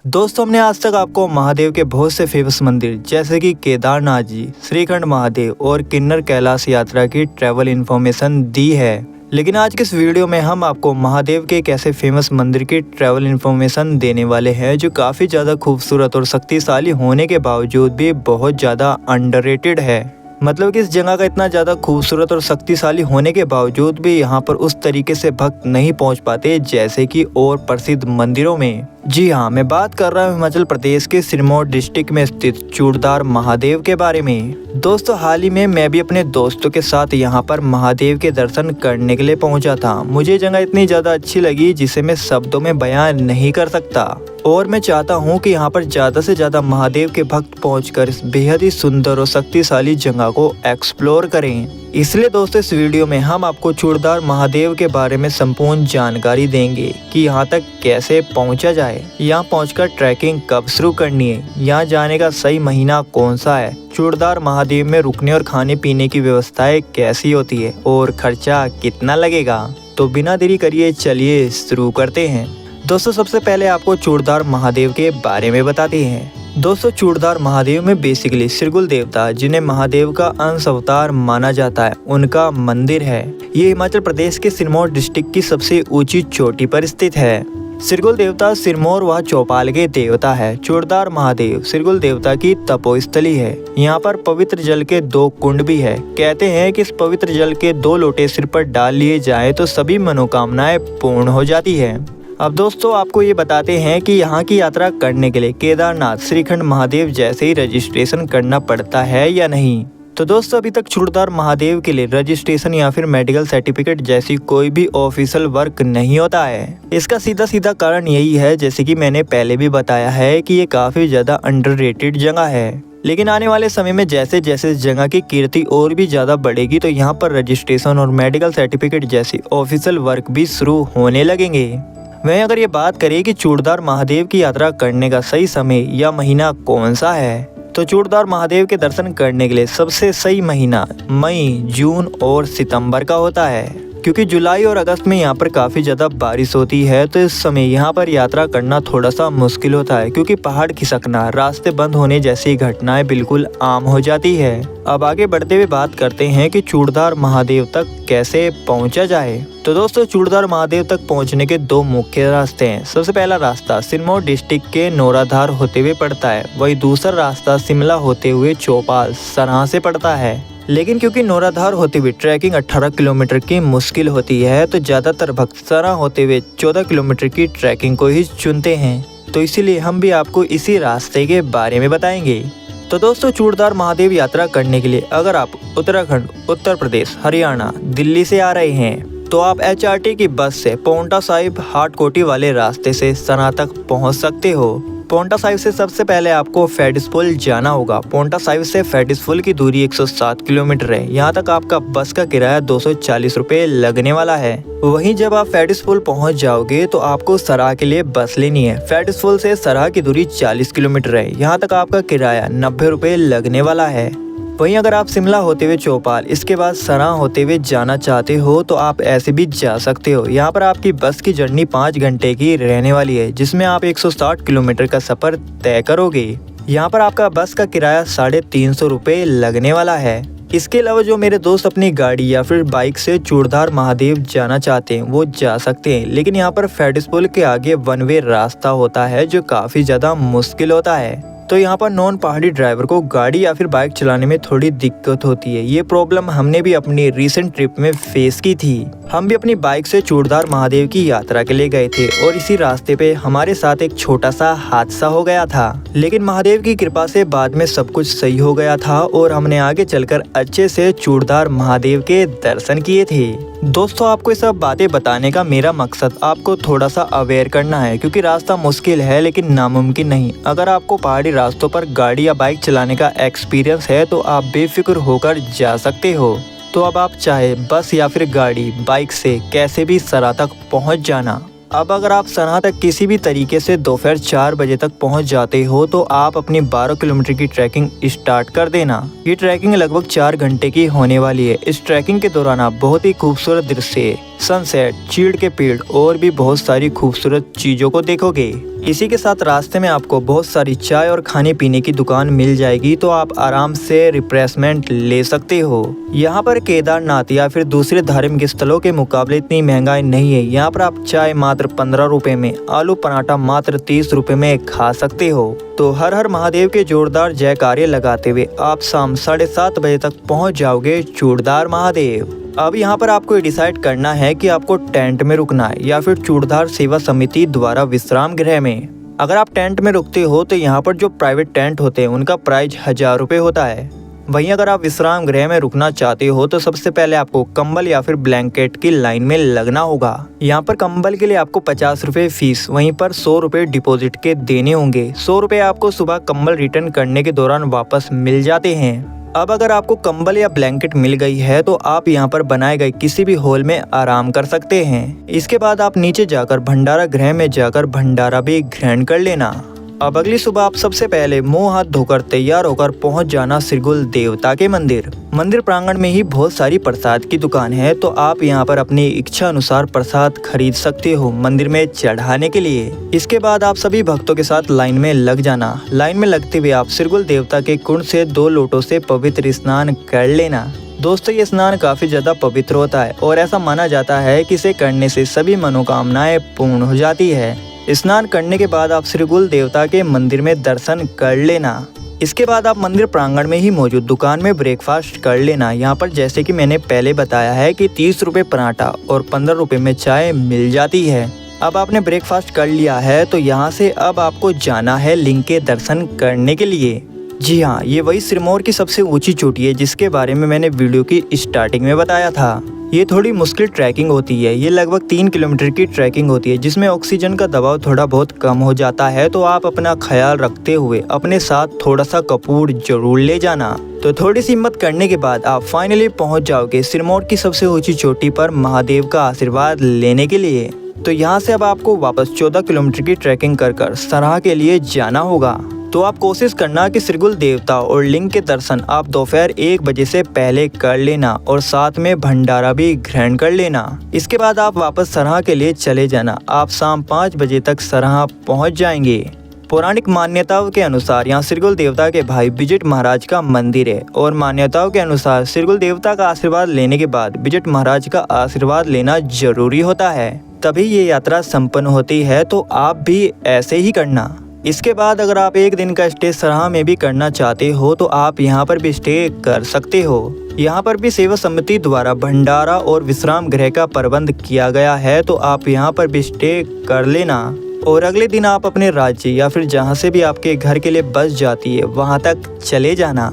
दोस्तों, हमने आज तक आपको महादेव के बहुत से फेमस मंदिर जैसे कि केदारनाथ जी, श्रीखंड महादेव और किन्नर कैलाश यात्रा की ट्रैवल इन्फॉर्मेशन दी है। लेकिन आज के इस वीडियो में हम आपको महादेव के एक ऐसे फेमस मंदिर की ट्रैवल इन्फॉर्मेशन देने वाले हैं जो काफ़ी ज़्यादा खूबसूरत और शक्तिशाली होने के बावजूद भी बहुत ज़्यादा अंडररेटेड है। मतलब कि इस जगह का इतना ज़्यादा खूबसूरत और शक्तिशाली होने के बावजूद भी यहाँ पर उस तरीके से भक्त नहीं पहुँच पाते जैसे कि और प्रसिद्ध मंदिरों में। जी हाँ, मैं बात कर रहा हूँ हिमाचल प्रदेश के सिरमौर डिस्ट्रिक्ट में स्थित चूड़धार महादेव के बारे में। दोस्तों, हाल ही में मैं भी अपने दोस्तों के साथ यहाँ पर महादेव के दर्शन करने के लिए पहुँचा था। मुझे जगह इतनी ज़्यादा अच्छी लगी जिसे मैं शब्दों में बयान नहीं कर सकता और मैं चाहता हूँ कि यहाँ पर ज़्यादा से ज़्यादा महादेव के भक्त पहुँचकर इस बेहद ही सुंदर और शक्तिशाली जगह को एक्सप्लोर करें। इसलिए दोस्तों, इस वीडियो में हम आपको चूड़धार महादेव के बारे में संपूर्ण जानकारी देंगे कि यहाँ तक कैसे पहुँचा जाए, यहाँ पहुँचकर ट्रैकिंग कब शुरू करनी है, यहाँ जाने का सही महीना कौन सा है, चूड़धार महादेव में रुकने और खाने पीने की व्यवस्थाएं कैसी होती है और खर्चा कितना लगेगा। तो बिना देरी करिए चलिए शुरू करते हैं। दोस्तों, सबसे पहले आपको चूड़धार महादेव के बारे में बताते हैं। दोस्तों, चूड़धार महादेव में बेसिकली सिरगुल देवता, जिन्हें महादेव का अंश अवतार माना जाता है, उनका मंदिर है। ये हिमाचल प्रदेश के सिरमौर डिस्ट्रिक्ट की सबसे ऊंची चोटी पर स्थित है। सिरगुल देवता सिरमौर व चौपाल के देवता है। चूड़धार महादेव सिरगुल देवता की तपोस्थली है। यहाँ पर पवित्र जल के 2 कुंड भी है। कहते हैं कि इस पवित्र जल के 2 लोटे सिर पर डाल लिए जाए तो सभी मनोकामनाएं पूर्ण हो जाती है। अब दोस्तों, आपको ये बताते हैं कि यहाँ की यात्रा करने के लिए केदारनाथ, श्रीखंड महादेव जैसे ही रजिस्ट्रेशन करना पड़ता है या नहीं। तो दोस्तों, अभी तक चूड़धार महादेव के लिए रजिस्ट्रेशन या फिर मेडिकल सर्टिफिकेट जैसी कोई भी ऑफिशियल वर्क नहीं होता है। इसका सीधा सीधा कारण यही है, जैसे कि मैंने पहले भी बताया है, कि ये काफ़ी ज़्यादा अंडररेटेड जगह है। लेकिन आने वाले समय में जैसे जैसे इस जगह की कीर्ति और भी ज़्यादा बढ़ेगी तो यहाँ पर रजिस्ट्रेशन और मेडिकल सर्टिफिकेट जैसी ऑफिशियल वर्क भी शुरू होने लगेंगे। वहीं अगर ये बात करें कि चूड़धार महादेव की यात्रा करने का सही समय या महीना कौन सा है, तो चूड़धार महादेव के दर्शन करने के लिए सबसे सही महीना मई, जून और सितंबर का होता है। क्योंकि जुलाई और अगस्त में यहाँ पर काफ़ी ज़्यादा बारिश होती है, तो इस समय यहाँ पर यात्रा करना थोड़ा सा मुश्किल होता है, क्योंकि पहाड़ खिसकना, रास्ते बंद होने जैसी घटनाएं बिल्कुल आम हो जाती है। अब आगे बढ़ते हुए बात करते हैं कि चूड़धार महादेव तक कैसे पहुँचा जाए। तो दोस्तों, चूड़धार महादेव तक पहुँचने के 2 मुख्य रास्ते हैं। सबसे पहला रास्ता सिरमौर डिस्ट्रिक्ट के नोराधार होते हुए पड़ता है, वही दूसरा रास्ता शिमला होते हुए चौपाल, सराह से पड़ता है। लेकिन क्योंकि नोराधार होते हुए ट्रैकिंग 18 किलोमीटर की मुश्किल होती है, तो ज़्यादातर भक्त सराह होते हुए 14 किलोमीटर की ट्रैकिंग को ही चुनते हैं। तो इसीलिए हम भी आपको इसी रास्ते के बारे में बताएंगे। तो दोस्तों, चूड़धार महादेव यात्रा करने के लिए अगर आप उत्तराखंड, उत्तर प्रदेश, हरियाणा, दिल्ली से आ रहे हैं तो आप HRT की बस से पांवटा साहिब हाटकोटी वाले रास्ते से सराह तक पहुंच सकते हो। पांवटा साहिब से सबसे पहले आपको फेडिसपुल जाना होगा। पांवटा साहिब से फेडिसपुल की दूरी 107 किलोमीटर है। यहाँ तक आपका बस का किराया 240 रुपये लगने वाला है। वहीं जब आप फेडिसपुल पहुँच जाओगे तो आपको सराह के लिए बस लेनी है। फेडिसपुल से सराह की दूरी 40 किलोमीटर है। यहाँ तक आपका किराया 90 रुपये लगने वाला है। वहीं अगर आप शिमला होते हुए चौपाल, इसके बाद सराह होते हुए जाना चाहते हो तो आप ऐसे भी जा सकते हो। यहाँ पर आपकी बस की जर्नी 5 घंटे की रहने वाली है, जिसमें आप 160 किलोमीटर का सफ़र तय करोगे। यहाँ पर आपका बस का किराया 350 रुपये लगने वाला है। इसके अलावा जो मेरे दोस्त अपनी गाड़ी या फिर बाइक से चूड़धार महादेव जाना चाहते हैं वो जा सकते हैं, लेकिन यहाँ पर फेडिसपुल के आगे 1 वे रास्ता होता है जो काफ़ी ज़्यादा मुश्किल होता है। तो यहाँ पर नॉन पहाड़ी ड्राइवर को गाड़ी या फिर बाइक चलाने में थोड़ी दिक्कत होती है। ये प्रॉब्लम हमने भी अपनी रीसेंट ट्रिप में फेस की थी। हम भी अपनी बाइक से चूड़धार महादेव की यात्रा के लिए गए थे और इसी रास्ते पे हमारे साथ एक छोटा सा हादसा हो गया था, लेकिन महादेव की कृपा से बाद में सब कुछ सही हो गया था और हमने आगे चलकर अच्छे से चूड़धार महादेव के दर्शन किए थे। दोस्तों, आपको ये सब बातें बताने का मेरा मकसद आपको थोड़ा सा अवेयर करना है, क्योंकि रास्ता मुश्किल है लेकिन नामुमकिन नहीं। अगर आपको पहाड़ी रास्तों पर गाड़ी या बाइक चलाने का एक्सपीरियंस है तो आप बेफिक्र होकर जा सकते हो। तो अब आप चाहे बस या फिर गाड़ी, बाइक से कैसे भी सराह तक पहुंच जाना। अब अगर आप सराह तक किसी भी तरीके से दोपहर 4 बजे तक पहुंच जाते हो तो आप अपनी 12 किलोमीटर की ट्रैकिंग स्टार्ट कर देना। ये ट्रैकिंग लगभग 4 घंटे की होने वाली है। इस ट्रैकिंग के दौरान आप बहुत ही खूबसूरत दृश्य, सनसेट, चीड़ के पेड़ और भी बहुत सारी खूबसूरत चीज़ों को देखोगे। इसी के साथ रास्ते में आपको बहुत सारी चाय और खाने पीने की दुकान मिल जाएगी, तो आप आराम से रिफ्रेशमेंट ले सकते हो। यहाँ पर केदारनाथ या फिर दूसरे धार्मिक स्थलों के मुकाबले इतनी महंगाई नहीं है। यहाँ पर आप चाय मात्र 15 रुपए में, आलू पराठा मात्र 30 रुपए में खा सकते हो। तो हर हर महादेव के जोरदार जयकारे लगाते हुए आप शाम 7:30 बजे तक पहुँच जाओगे चूड़धार महादेव। अब यहाँ पर आपको ये डिसाइड करना है कि आपको टेंट में रुकना है या फिर चूड़धार सेवा समिति द्वारा विश्राम गृह में। अगर आप टेंट में रुकते हो तो यहाँ पर जो प्राइवेट टेंट होते हैं उनका प्राइस 1000 रुपये होता है। वहीं अगर आप विश्राम गृह में रुकना चाहते हो तो सबसे पहले आपको कंबल या फिर ब्लैंकेट की लाइन में लगना होगा। यहाँ पर कंबल के लिए आपको 50 रुपये फीस, वहीं पर 100 रुपये डिपॉजिट के देने होंगे। 100 रुपये आपको सुबह कंबल रिटर्न करने के दौरान वापस मिल जाते हैं। अब अगर आपको कंबल या ब्लैंकेट मिल गई है तो आप यहाँ पर बनाए गए किसी भी हॉल में आराम कर सकते हैं। इसके बाद आप नीचे जाकर भंडारा गृह में जाकर भंडारा भी ग्रहण कर लेना। अब अगली सुबह आप सबसे पहले मुंह हाथ धोकर तैयार होकर पहुंच जाना श्रीगुल देवता के मंदिर। मंदिर प्रांगण में ही बहुत सारी प्रसाद की दुकान है, तो आप यहां पर अपनी इच्छा अनुसार प्रसाद खरीद सकते हो मंदिर में चढ़ाने के लिए। इसके बाद आप सभी भक्तों के साथ लाइन में लग जाना। लाइन में लगते हुए आप श्रीगुल देवता के कुंड से 2 लोटों से पवित्र स्नान कर लेना। दोस्तों, ये स्नान काफी ज्यादा पवित्र होता है और ऐसा माना जाता है कि इसे करने से सभी मनोकामनाएं पूर्ण हो जाती है। स्नान करने के बाद आप श्रीगुल देवता के मंदिर में दर्शन कर लेना। इसके बाद आप मंदिर प्रांगण में ही मौजूद दुकान में ब्रेकफास्ट कर लेना। यहाँ पर जैसे कि मैंने पहले बताया है कि 30 रुपये पराठा और 15 रुपये में चाय मिल जाती है। अब आपने ब्रेकफास्ट कर लिया है तो यहाँ से अब आपको जाना है लिंग के दर्शन करने के लिए। जी हाँ, ये वही सिरमौर की सबसे ऊंची चोटी है जिसके बारे में मैंने वीडियो की स्टार्टिंग में बताया था। ये थोड़ी मुश्किल ट्रैकिंग होती है। ये लगभग 3 किलोमीटर की ट्रैकिंग होती है जिसमें ऑक्सीजन का दबाव थोड़ा बहुत कम हो जाता है, तो आप अपना ख्याल रखते हुए अपने साथ थोड़ा सा कपूर जरूर ले जाना। तो थोड़ी सी हिम्मत करने के बाद आप फाइनली पहुंच जाओगे सिरमौर की सबसे ऊंची चोटी पर महादेव का आशीर्वाद लेने के लिए। तो यहाँ से अब आपको वापस 14 किलोमीटर की ट्रैकिंग कर सराहा के लिए जाना होगा। तो आप कोशिश करना कि श्रीगुल देवता और लिंग के दर्शन आप दोपहर 1 बजे से पहले कर लेना और साथ में भंडारा भी ग्रहण कर लेना। इसके बाद आप वापस सराहा के लिए चले जाना। आप शाम 5 बजे तक सराहा पहुंच जाएंगे। पौराणिक मान्यताओं के अनुसार यहाँ श्रीगुल देवता के भाई बिजट महाराज का मंदिर है और मान्यताओं के अनुसार श्रीगुल देवता का आशीर्वाद लेने के बाद बिजट महाराज का आशीर्वाद लेना जरूरी होता है, तभी ये यात्रा संपन्न होती है। तो आप भी ऐसे ही करना। इसके बाद अगर आप 1 दिन का स्टे सराहा में भी करना चाहते हो तो आप यहाँ पर भी स्टे कर सकते हो। यहाँ पर भी सेवा समिति द्वारा भंडारा और विश्राम गृह का प्रबंध किया गया है, तो आप यहाँ पर भी स्टे कर लेना और अगले दिन आप अपने राज्य या फिर जहाँ से भी आपके घर के लिए बस जाती है वहाँ तक चले जाना।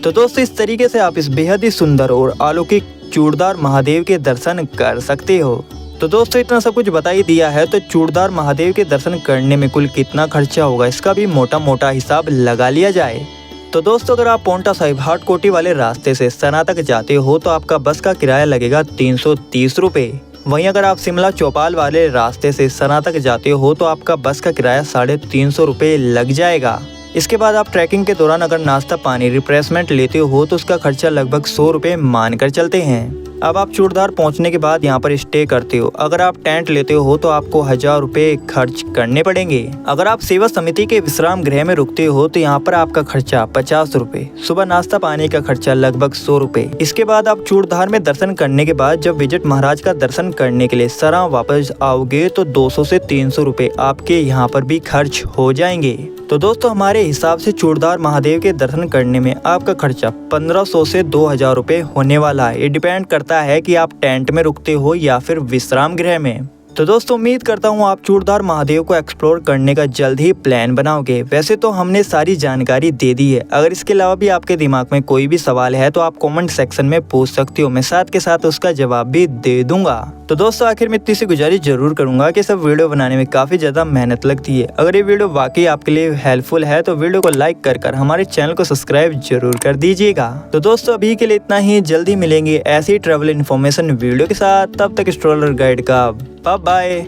तो दोस्तों, इस तरीके से आप इस बेहद ही सुंदर और अलौकिक चूड़धार महादेव के दर्शन कर सकते हो। तो दोस्तों, इतना सब कुछ बता ही दिया है, तो चूड़धार महादेव के दर्शन करने में कुल कितना खर्चा होगा इसका भी मोटा मोटा हिसाब लगा लिया जाए। तो दोस्तों, अगर आप पोंटा साहिब हाटकोटी वाले रास्ते से सना तक जाते हो तो आपका बस का किराया लगेगा 330 रुपये। वहीं अगर आप शिमला चौपाल वाले रास्ते से सना तक जाते हो तो आपका बस का किराया 350 रुपये लग जाएगा। इसके बाद आप ट्रैकिंग के दौरान अगर नाश्ता पानी रिफ्रेशमेंट लेते हो तो उसका खर्चा लगभग 100 रुपये मान कर चलते हैं। अब आप चूड़धार पहुंचने के बाद यहाँ पर स्टे करते हो। अगर आप टेंट लेते हो तो आपको 1000 रुपये खर्च करने पड़ेंगे। अगर आप सेवा समिति के विश्राम गृह में रुकते हो तो यहाँ पर आपका खर्चा 50 रुपये। सुबह नाश्ता पानी का खर्चा लगभग 100 रुपये। इसके बाद आप चूड़धार में दर्शन करने के बाद जब बिजट महाराज का दर्शन करने के लिए सराहा वापस आओगे तो 200 से 300 रुपये आपके यहाँ पर भी खर्च हो जाएंगे। तो दोस्तों, हमारे हिसाब से चूड़धार महादेव के दर्शन करने में आपका खर्चा 1500 से 2000 रुपये होने वाला है। ये डिपेंड करता है कि आप टेंट में रुकते हो या फिर विश्राम गृह में। तो दोस्तों, उम्मीद करता हूँ आप चूड़धार महादेव को एक्सप्लोर करने का जल्द ही प्लान बनाओगे। वैसे तो हमने सारी जानकारी दे दी है। अगर इसके अलावा भी आपके दिमाग में कोई भी सवाल है तो आप कमेंट सेक्शन में पूछ सकते हो, मैं साथ के साथ उसका जवाब भी दे दूंगा। तो दोस्तों, आखिर में इतनी सी गुजारिश जरूर करूंगा कि सब वीडियो बनाने में काफी ज्यादा मेहनत लगती है। अगर ये वीडियो वाकई आपके लिए हेल्पफुल है तो वीडियो को लाइक कर हमारे चैनल को सब्सक्राइब जरूर कर दीजिएगा। तो दोस्तों, अभी के लिए इतना ही। जल्दी मिलेंगे ऐसी ट्रैवल इन्फॉर्मेशन वीडियो के साथ। तब तक स्ट्रोलर गाइड का बाय बाय।